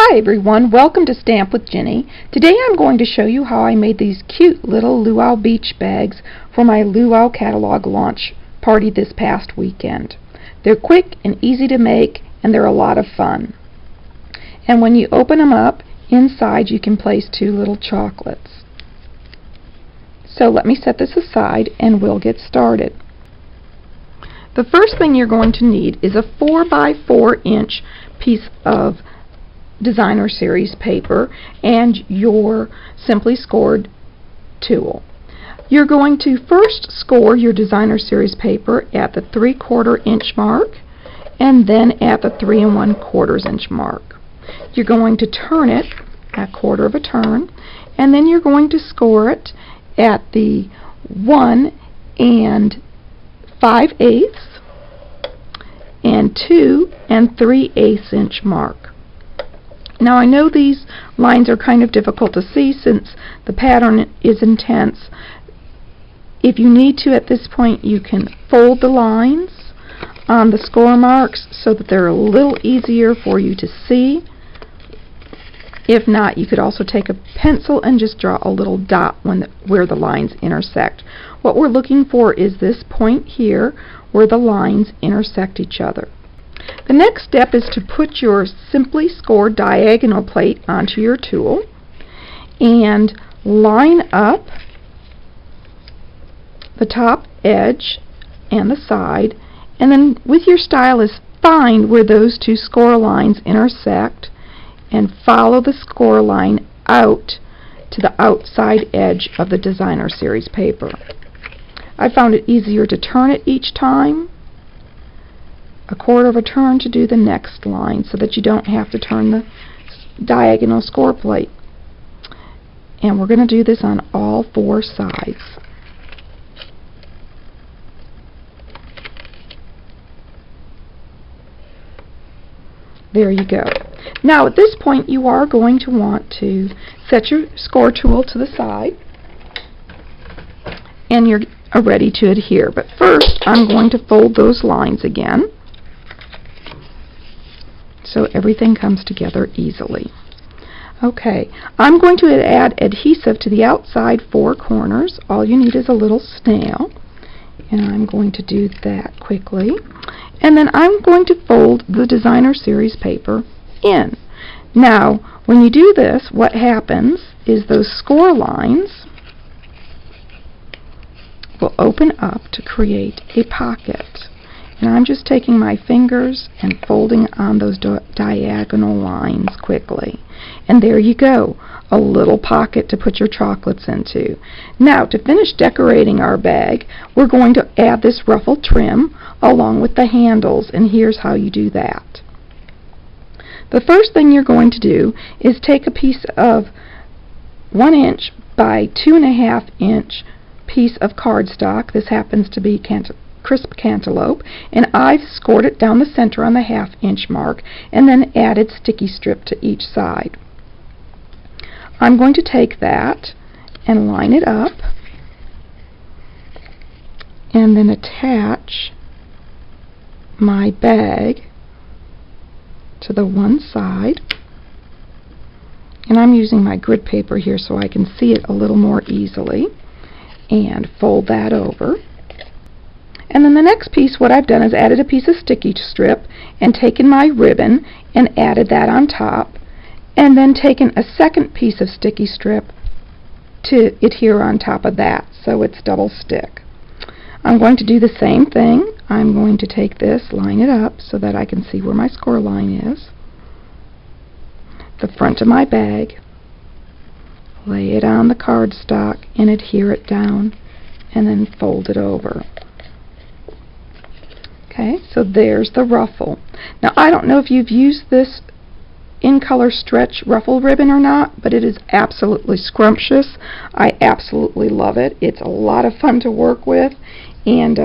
Hi everyone, welcome to Stamp with Jini. Today I'm going to show you how I made these cute little Luau Beach Bags for my Luau catalog launch party this past weekend. They're quick and easy to make, and they're a lot of fun. And when you open them up, inside you can place two little chocolates. So let me set this aside and we'll get started. The first thing you're going to need is a 4x4 inch piece of designer series paper and your simply scored tool. You're going to first score your designer series paper at the 3/4 inch mark and then at the 3 1/4 inch mark. You're going to turn it a quarter of a turn, and then you're going to score it at the 1 5/8 and 2 3/8 inch mark. Now I know these lines are kind of difficult to see since the pattern is intense. If you need to at this point, you can fold the lines on the score marks so that they're a little easier for you to see. If not, you could also take a pencil and just draw a little dot where the lines intersect. What we're looking for is this point here where the lines intersect each other. The next step is to put your simply scored diagonal plate onto your tool and line up the top edge and the side, and then with your stylus find where those two score lines intersect and follow the score line out to the outside edge of the designer series paper. I found it easier to turn it each time, a quarter of a turn to do the next line so that you don't have to turn the diagonal score plate. And we're going to do this on all four sides. There you go. Now at this point you are going to want to set your score tool to the side and you're ready to adhere. But first I'm going to fold those lines again so everything comes together easily. Okay, I'm going to add adhesive to the outside four corners. All you need is a little snail, and I'm going to do that quickly. And then I'm going to fold the designer series paper in. Now, when you do this, what happens is those score lines will open up to create a pocket. And I'm just taking my fingers and folding on those diagonal lines quickly. And there you go, a little pocket to put your chocolates into. Now, to finish decorating our bag, we're going to add this ruffle trim along with the handles, and here's how you do that. The first thing you're going to do is take a piece of 1 inch by 2.5 inch piece of cardstock. This happens to be crisp cantaloupe, and I've scored it down the center on the 1/2 inch mark and then added sticky strip to each side. I'm going to take that and line it up and then attach my bag to the one side, and I'm using my grid paper here so I can see it a little more easily, and fold that over. And then the next piece, what I've done is added a piece of sticky strip and taken my ribbon and added that on top, and then taken a second piece of sticky strip to adhere on top of that so it's double stick. I'm going to do the same thing. I'm going to take this, line it up so that I can see where my score line is, the front of my bag, lay it on the cardstock and adhere it down, and then fold it over. Okay, so there's the ruffle. Now I don't know if you've used this in color stretch ruffle ribbon or not, but it is absolutely scrumptious. I absolutely love it. It's a lot of fun to work with, and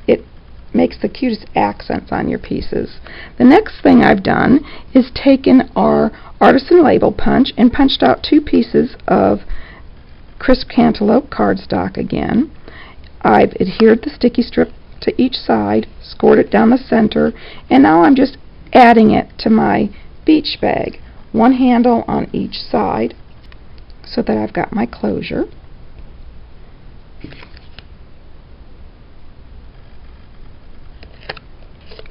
it makes the cutest accents on your pieces. The next thing I've done is taken our Artisan Label Punch and punched out 2 pieces of crisp cantaloupe cardstock again. I've adhered the sticky strip to each side, scored it down the center, and now I'm just adding it to my beach bag one handle on each side so that I've got my closure.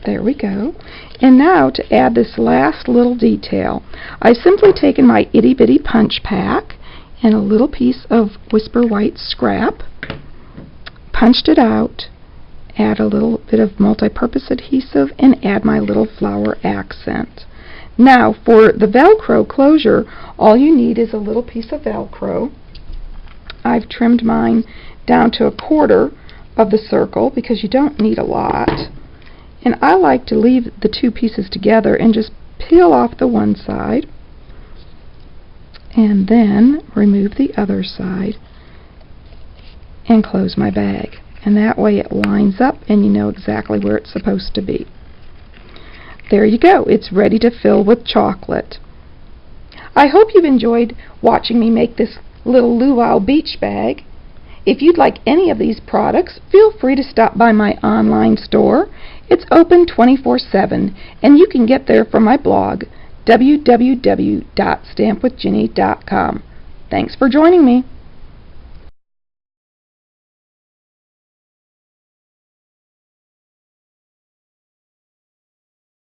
There we go. And now to add this last little detail, I've simply taken my itty bitty punch pack and a little piece of Whisper White scrap, punched it out, add a little bit of multi-purpose adhesive, and add my little flower accent. Now for the Velcro closure, all you need is a little piece of Velcro. I've trimmed mine down to 1/4 of the circle because you don't need a lot. And I like to leave the two pieces together and just peel off the one side and then remove the other side and close my bag. And that way it lines up and you know exactly where it's supposed to be. There you go. It's ready to fill with chocolate. I hope you've enjoyed watching me make this little Luau Beach Bag. If you'd like any of these products, feel free to stop by my online store. It's open 24/7, and you can get there from my blog, www.stampwithjini.com. Thanks for joining me.